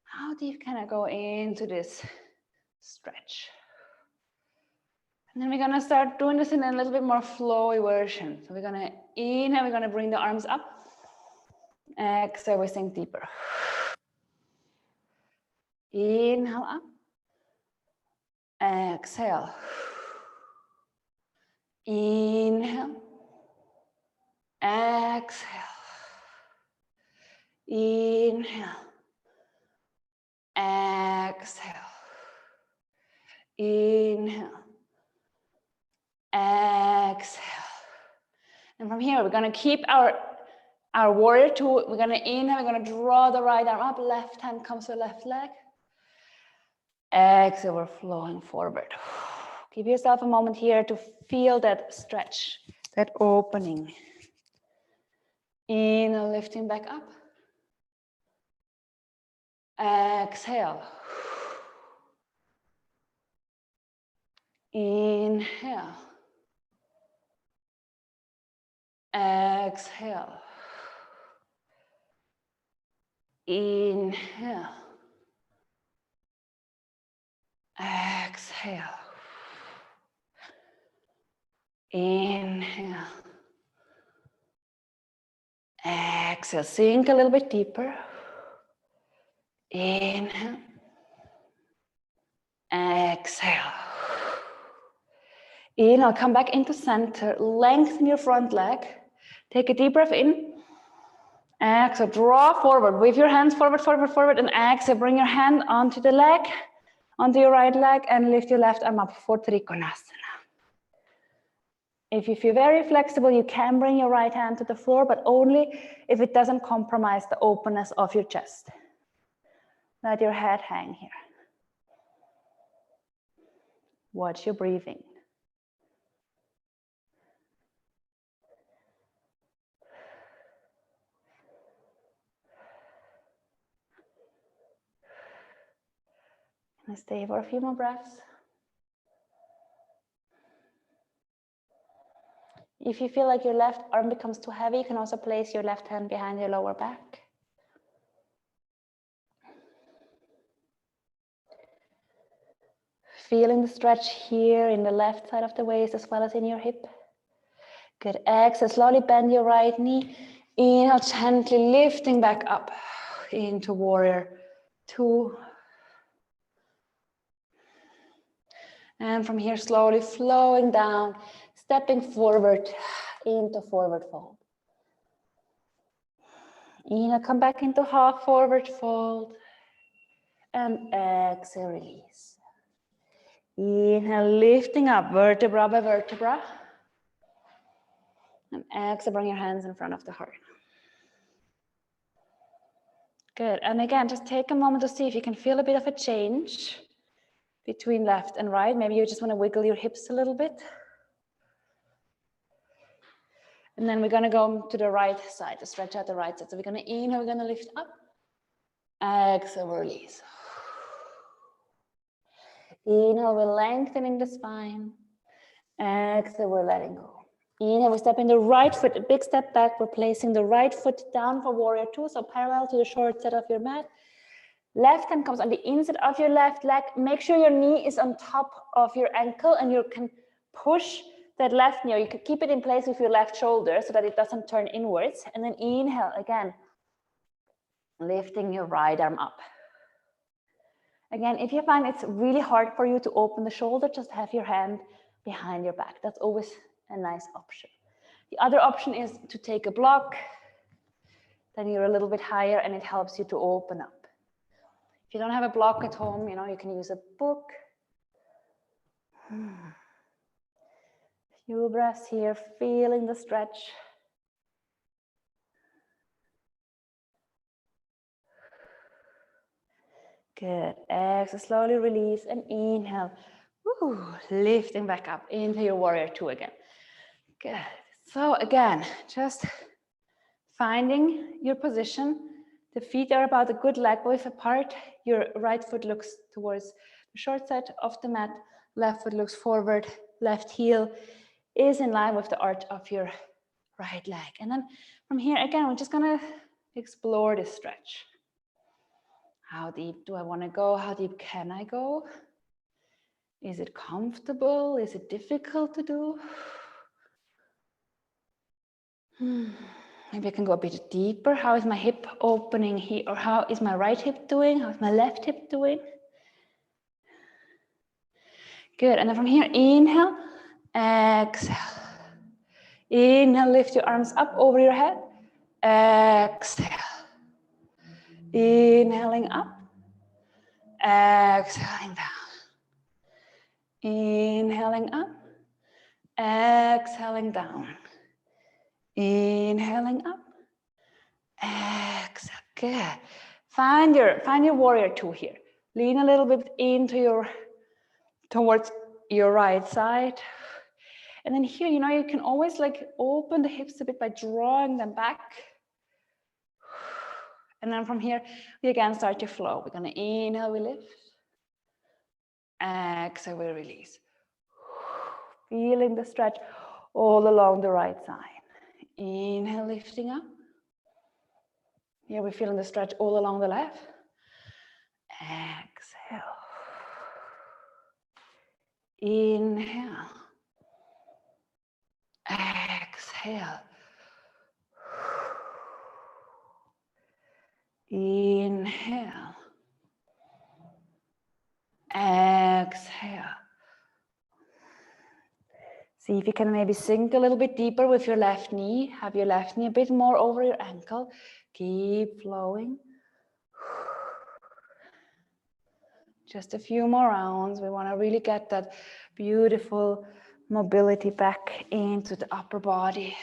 how deep can I go into this stretch? And then we're going to start doing this in a little bit more flowy version. So we're going to inhale, we're going to bring the arms up. Exhale, we sink deeper. Inhale up. Exhale. Inhale. Exhale. Inhale. Exhale. Inhale. Exhale. And from here, we're going to keep our warrior two. We're going to inhale, we're going to draw the right arm up. Left hand comes to the left leg. Exhale, we're flowing forward. Give yourself a moment here to feel that stretch, that opening. Inhale, lifting back up. Exhale. Inhale. Exhale. Inhale. Exhale. Inhale. Exhale. Sink a little bit deeper. Inhale. Exhale. Inhale, come back into center. Lengthen your front leg. Take a deep breath in. Exhale, draw forward. Wave your hands forward, forward, forward. And exhale, bring your hand onto the leg, onto your right leg, and lift your left arm up for Trikonasana. If you feel very flexible, you can bring your right hand to the floor, but only if it doesn't compromise the openness of your chest. Let your head hang here. Watch your breathing. And stay for a few more breaths. If you feel like your left arm becomes too heavy, you can also place your left hand behind your lower back. Feeling the stretch here in the left side of the waist as well as in your hip. Good. Exhale, slowly bend your right knee. Inhale, gently lifting back up into warrior two. And from here, slowly flowing down, stepping forward into forward fold. Inhale, come back into half forward fold. And exhale, release. Inhale, lifting up vertebra by vertebra. And exhale, bring your hands in front of the heart. Good. And again, just take a moment to see if you can feel a bit of a change between left and right. Maybe you just want to wiggle your hips a little bit. And then we're going to go to the right side, to stretch out the right side. So we're going to inhale, we're going to lift up. Exhale, release. Inhale, we're lengthening the spine. Exhale, we're letting go. Inhale, we step in the right foot, a big step back. We're placing the right foot down for warrior two, so parallel to the short side of your mat. Left hand comes on the inside of your left leg. Make sure your knee is on top of your ankle and you can push that left knee, or you can keep it in place with your left shoulder so that it doesn't turn inwards. And then inhale again, lifting your right arm up. Again, if you find it's really hard for you to open the shoulder, just have your hand behind your back. That's always a nice option. The other option is to take a block. Then you're a little bit higher and it helps you to open up. If you don't have a block at home, you know, you can use a book. Few breaths here, feeling the stretch. Good. Exhale, slowly release and inhale. Woo, lifting back up into your warrior two again. Good. So again, just finding your position. The feet are about a good leg width apart. Your right foot looks towards the short side of the mat. Left foot looks forward. Left heel is in line with the arch of your right leg. And then from here, again, we're just gonna explore this stretch. How deep do I want to go? How deep can I go? Is it comfortable? Is it difficult to do? Maybe I can go a bit deeper. How is my hip opening here? Or how is my right hip doing? How is my left hip doing? Good. And then from here, inhale, exhale. Inhale, lift your arms up over your head. Exhale. Inhaling up. Exhaling down. Inhaling up. Exhaling down. Inhaling up. Exhale. Good. Find your warrior two here. Lean a little bit towards your right side. And then here, you know, you can always like open the hips a bit by drawing them back. And then from here, we again start to flow. We're gonna inhale, we lift. Exhale, we release. Feeling the stretch all along the right side. Inhale, lifting up. Here we're feeling the stretch all along the left. Exhale. Inhale. Exhale. Inhale. Exhale. See if you can maybe sink a little bit deeper with your left knee. Have your left knee a bit more over your ankle. Keep flowing. Just a few more rounds. We want to really get that beautiful mobility back into the upper body.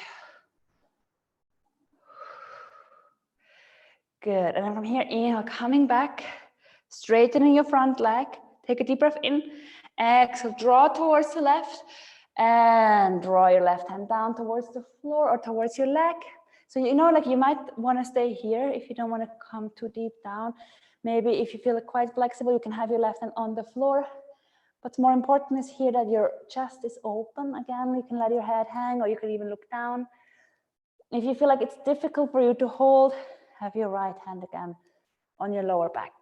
Good. And then from here, inhale, coming back, straightening your front leg. Take a deep breath in. Exhale, draw towards the left. And draw your left hand down towards the floor or towards your leg. So, you know, like you might want to stay here if you don't want to come too deep down. Maybe if you feel quite flexible, you can have your left hand on the floor. What's more important is here that your chest is open. Again, you can let your head hang or you can even look down. If you feel like it's difficult for you to hold, have your right hand again on your lower back.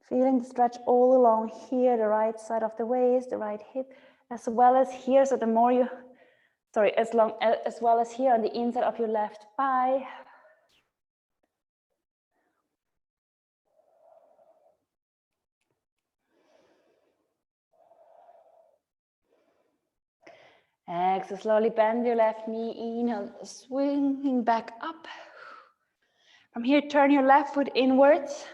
Feeling the stretch all along here, the right side of the waist, the right hip, as well as here. So the more you, as well as here on the inside of your left thigh. Exhale, slowly bend your left knee, inhale, swinging back up. From here, turn your left foot inwards.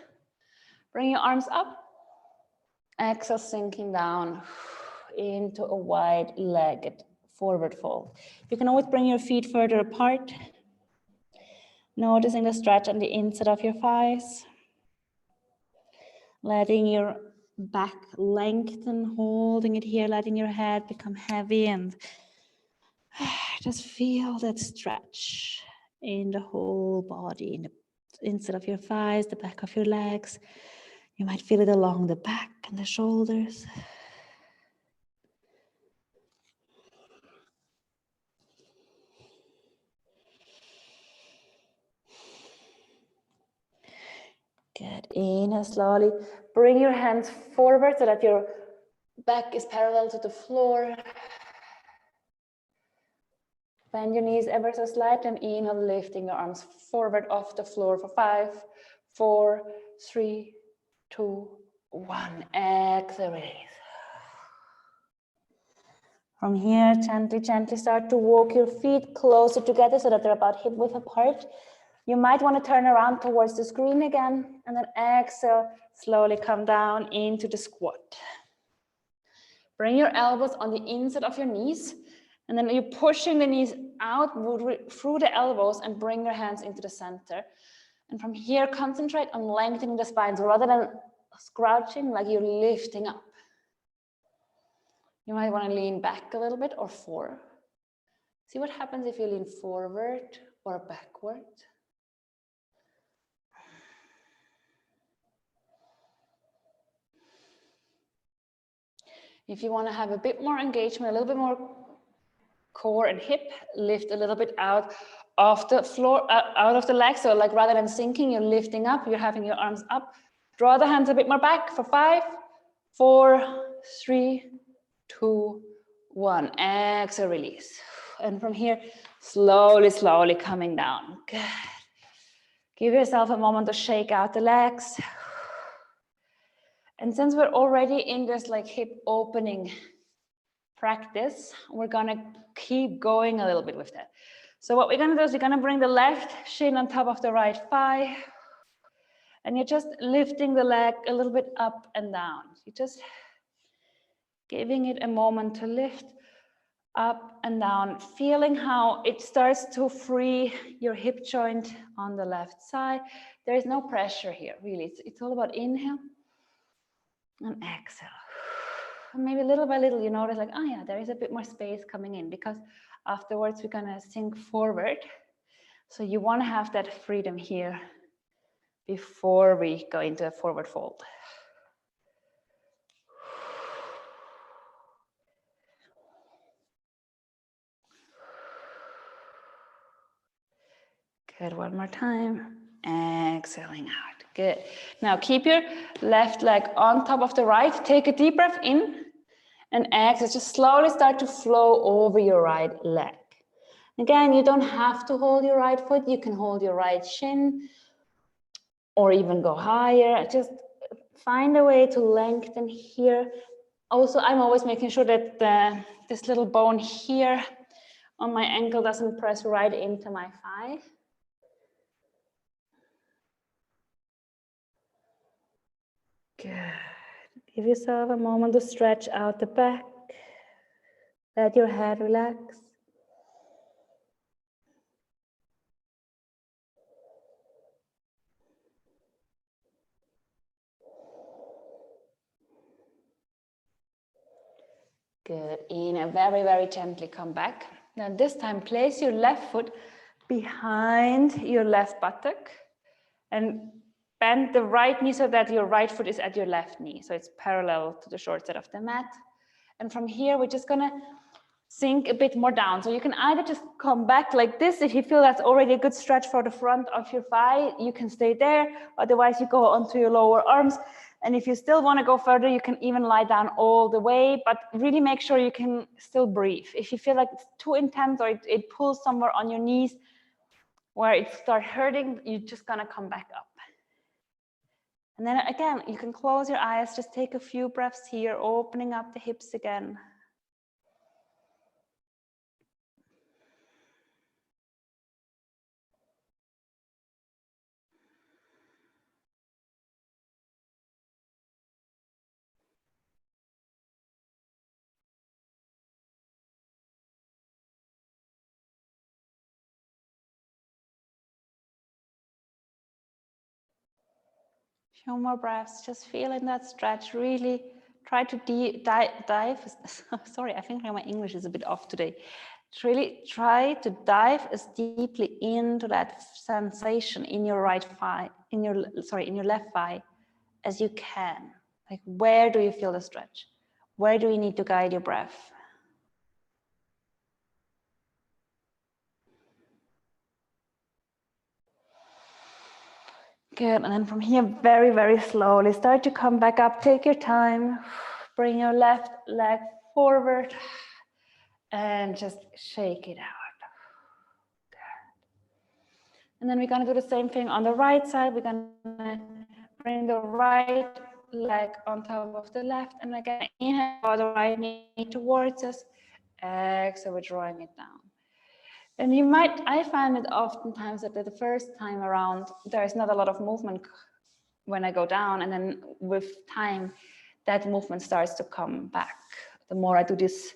Bring your arms up. Exhale, sinking down into a wide-legged forward fold. You can always bring your feet further apart. Noticing the stretch on the inside of your thighs. Letting your back lengthen, holding it here, letting your head become heavy and just feel that stretch in the whole body, in the inside of your thighs, the back of your legs. You might feel it along the back and the shoulders. Good. Inhale slowly. Bring your hands forward so that your back is parallel to the floor. Bend your knees ever so slightly and inhale, lifting your arms forward off the floor for 5, 4, 3, 2, 1. Exhale, release. From here, gently, gently start to walk your feet closer together so that they're about hip width apart. You might want to turn around towards the screen again and then exhale, slowly come down into the squat. Bring your elbows on the inside of your knees. And then you're pushing the knees out through the elbows and bring your hands into the center. And from here, concentrate on lengthening the spine. So rather than crouching, like you're lifting up. You might want to lean back a little bit or forward. See what happens if you lean forward or backward. If you want to have a bit more engagement, a little bit more core and hip, lift a little bit out of the floor, out of the legs. So like rather than sinking, you're lifting up, you're having your arms up. Draw the hands a bit more back for 5, 4, 3, 2, 1. Exhale, release. And from here, slowly, slowly coming down. Good. Give yourself a moment to shake out the legs. And since we're already in this like hip opening practice, we're gonna keep going a little bit with that. So what we're gonna do is we're gonna bring the left shin on top of the right thigh, and you're just lifting the leg a little bit up and down. You're just giving it a moment to lift up and down, feeling how it starts to free your hip joint on the left side. There is no pressure here, really. It's all about inhale and exhale. And maybe little by little you notice like, oh yeah, there is a bit more space coming in, because afterwards we're gonna sink forward. So you wanna have that freedom here before we go into a forward fold. Good, one more time. Exhaling out, good. Now keep your left leg on top of the right. Take a deep breath in and exhale. Just slowly start to flow over your right leg. Again, you don't have to hold your right foot. You can hold your right shin or even go higher. Just find a way to lengthen here. Also, I'm always making sure that this little bone here on my ankle doesn't press right into my thigh. Good. Give yourself a moment to stretch out the back. Let your head relax. Good. Inhale, very, very gently come back. Now this time, place your left foot behind your left buttock and bend the right knee so that your right foot is at your left knee. So it's parallel to the short side of the mat. And from here, we're just gonna sink a bit more down. So you can either just come back like this. If you feel that's already a good stretch for the front of your thigh, you can stay there. Otherwise, you go onto your lower arms. And if you still want to go further, you can even lie down all the way, but really make sure you can still breathe. If you feel like it's too intense or it pulls somewhere on your knees where it starts hurting, you're just gonna come back up. And then again, you can close your eyes, just take a few breaths here, opening up the hips again. Few more breaths, just feeling that stretch. Really try to dive. Sorry, I think my English is a bit off today. Really try to dive as deeply into that sensation in your right thigh, in your left thigh as you can. Like, where do you feel the stretch? Where do you need to guide your breath? Good, and then from here, very, very slowly, start to come back up. Take your time. Bring your left leg forward and just shake it out. And then we're gonna do the same thing on the right side. We're gonna bring the right leg on top of the left, and again, inhale the right knee towards us. Exhale, we're drawing it down. And you might, I find it oftentimes that the first time around, there is not a lot of movement when I go down, and then with time, that movement starts to come back. The more I do this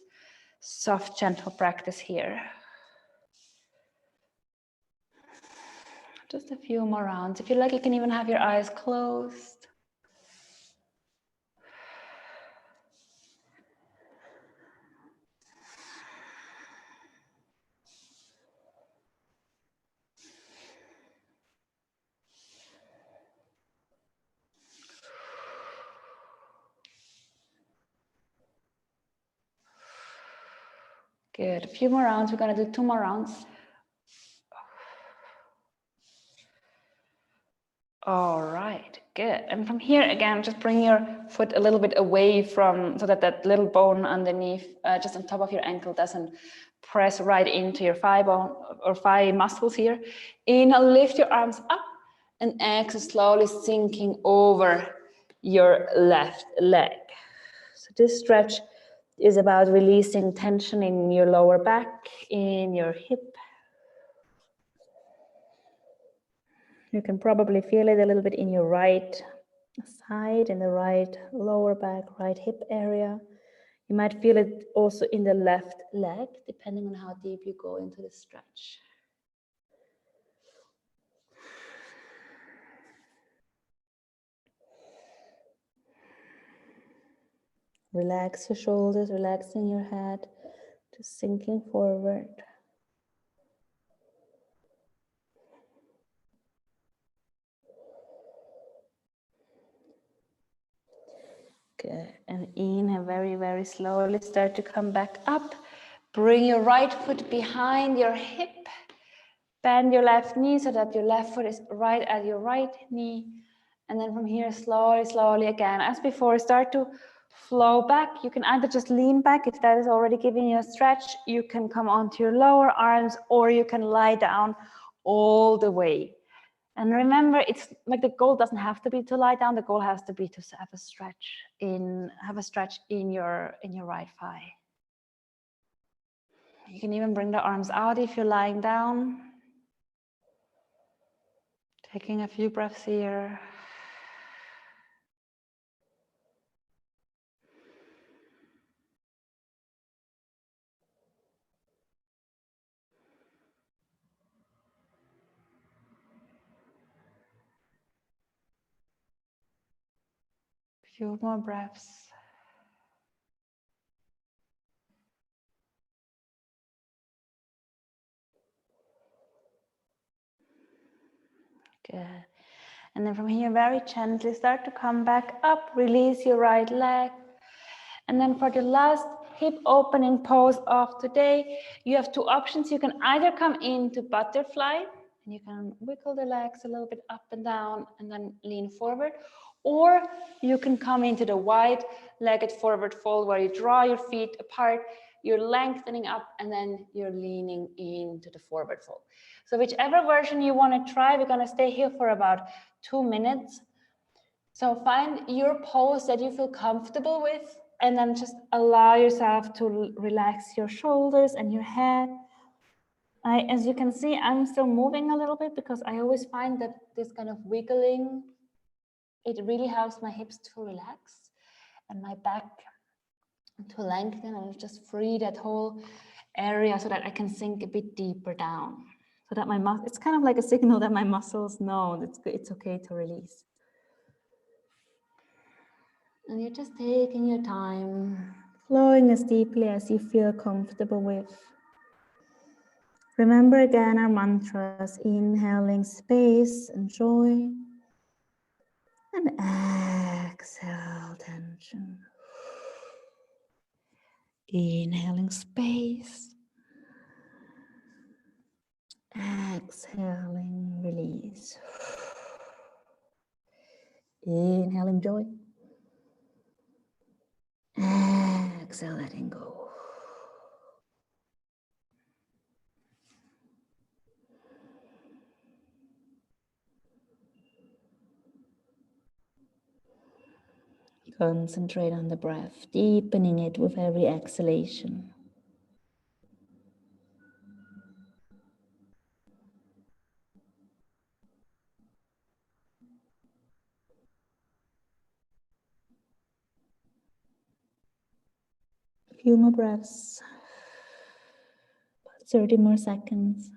soft, gentle practice here. Just a few more rounds. If you like, you can even have your eyes closed. Good. A few more rounds. We're going to do 2 more rounds. All right, good. And from here again, just bring your foot a little bit away from, so that that little bone underneath, just on top of your ankle, doesn't press right into your thigh bone or thigh muscles here. Inhale, lift your arms up, and exhale, slowly sinking over your left leg. So this stretch is about releasing tension in your lower back, in your hip. You can probably feel it a little bit in your right side, in the right lower back, right hip area. You might feel it also in the left leg, depending on how deep you go into the stretch. Relax your shoulders, relaxing your head, just sinking forward. Good. And inhale, very, very slowly start to come back up. Bring your right foot behind your hip. Bend your left knee so that your left foot is right at your right knee. And then from here, slowly, slowly again, as before, start to flow back. You can either just lean back if that is already giving you a stretch. You can come onto your lower arms, or you can lie down all the way. And remember, it's like the goal doesn't have to be to lie down. The goal has to be to have a stretch in your right thigh. You can even bring the arms out if you're lying down. Taking a few breaths here. Few more breaths. Good. And then from here, very gently start to come back up. Release your right leg. And then for the last hip opening pose of today, you have 2 options. You can either come into butterfly, and you can wiggle the legs a little bit up and down and then lean forward. Or you can come into the wide-legged forward fold, where you draw your feet apart, you're lengthening up, and then you're leaning into the forward fold. So whichever version you want to try, we're going to stay here for about 2 minutes. So find your pose that you feel comfortable with, and then just allow yourself to relax your shoulders and your head. As you can see, I'm still moving a little bit because I always find that this kind of wiggling, it really helps my hips to relax and my back to lengthen, and just free that whole area so that I can sink a bit deeper down. So that it's kind of like a signal that my muscles know it's okay to release. And you're just taking your time, flowing as deeply as you feel comfortable with. Remember again our mantras: inhaling space and joy, and exhale tension. Inhaling space, exhaling release. Inhale, enjoy. Exhale, letting go. Concentrate on the breath, deepening it with every exhalation. A few more breaths. 30 more seconds.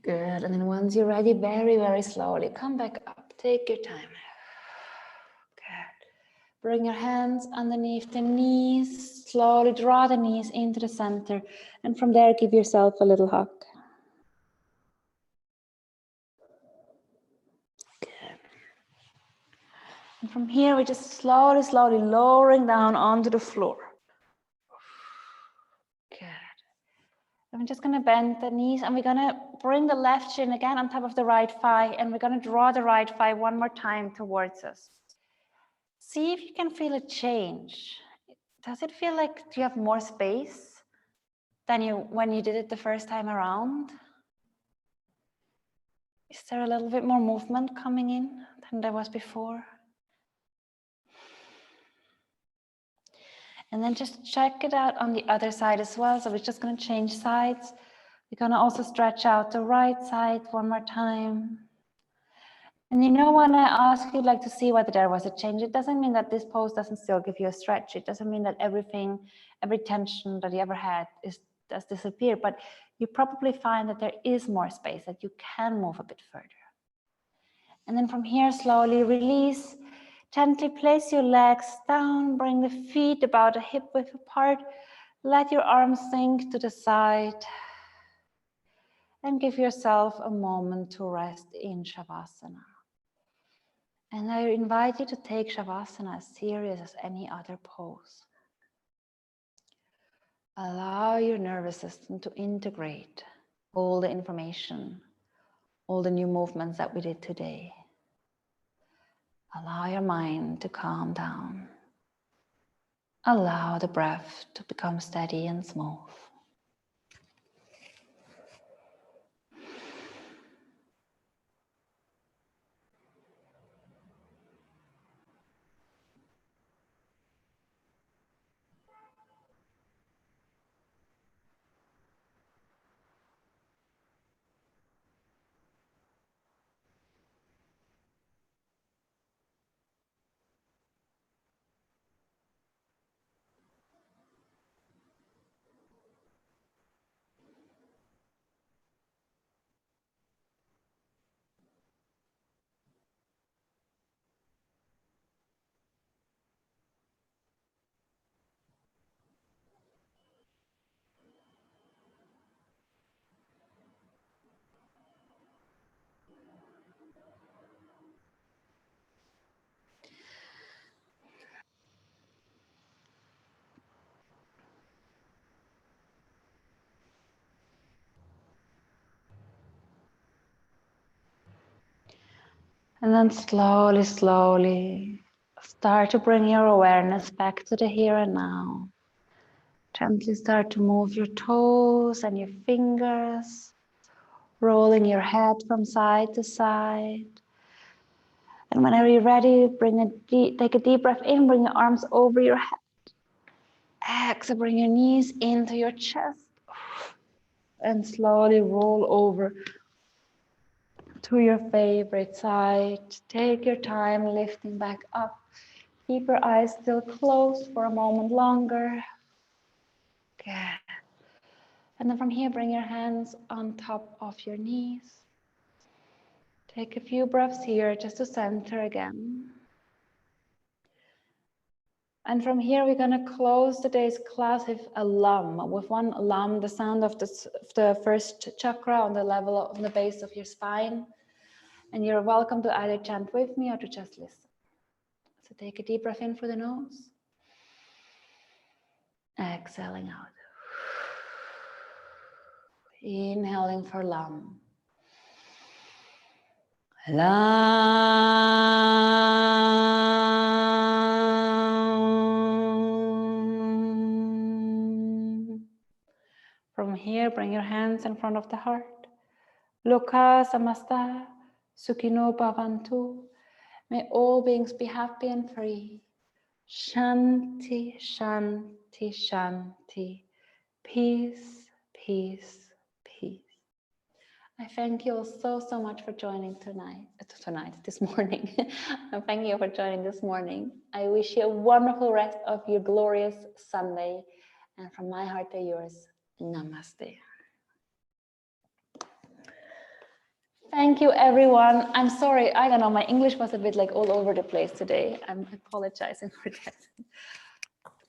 Good, and then once you're ready, very, very slowly, come back up, take your time. Good. Bring your hands underneath the knees, slowly draw the knees into the center, and from there, give yourself a little hug. Good. And from here, we're just slowly, slowly lowering down onto the floor. Good. And we're just gonna bend the knees and we're gonna bring the left shin again on top of the right thigh, and we're gonna draw the right thigh one more time towards us. See if you can feel a change. Does it feel like you have more space than when you did it the first time around? Is there a little bit more movement coming in than there was before? And then just check it out on the other side as well. So we're just going to change sides. We're going to also stretch out the right side one more time. And you know, when I ask you like to see whether there was a change, it doesn't mean that this pose doesn't still give you a stretch. It doesn't mean that everything, every tension that you ever had does disappear, but you probably find that there is more space, that you can move a bit further. And then from here, slowly release. Gently place your legs down, bring the feet about a hip width apart. Let your arms sink to the side. And give yourself a moment to rest in Shavasana. And I invite you to take Shavasana as serious as any other pose. Allow your nervous system to integrate all the information, all the new movements that we did today. Allow your mind to calm down. Allow the breath to become steady and smooth. And then slowly, slowly start to bring your awareness back to the here and now. Gently start to move your toes and your fingers, rolling your head from side to side. And whenever you're ready, take a deep breath in, bring your arms over your head. Exhale, bring your knees into your chest. And slowly roll over to your favorite side. Take your time lifting back up. Keep your eyes still closed for a moment longer. Good. And then from here, bring your hands on top of your knees. Take a few breaths here just to center again. And from here, we're going to close today's class with a lam, with one lam, the sound of the first chakra on the level of the base of your spine. And you're welcome to either chant with me or to just listen. So take a deep breath in through the nose. Exhaling out. Inhaling for lam. Lam. From here, bring your hands in front of the heart. Loka samasta sukhino bhavantu. May all beings be happy and free. Shanti, shanti, shanti. Peace, peace, peace. I thank you all so much for joining this morning. I thank you for joining this morning. I wish you a wonderful rest of your glorious Sunday. And from my heart to yours, namaste. Thank you, everyone. I'm sorry, I don't know, my English was a bit like all over the place today. I'm apologizing for that.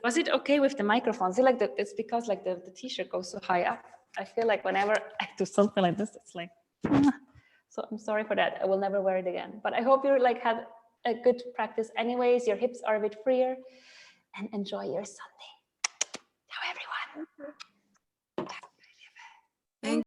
Was it okay with the microphone? See, like it's because like the t-shirt goes so high up. I feel like whenever I do something like this, it's like, so I'm sorry for that. I will never wear it again. But I hope you like had a good practice anyways. Your hips are a bit freer and enjoy your Sunday. Ciao, everyone.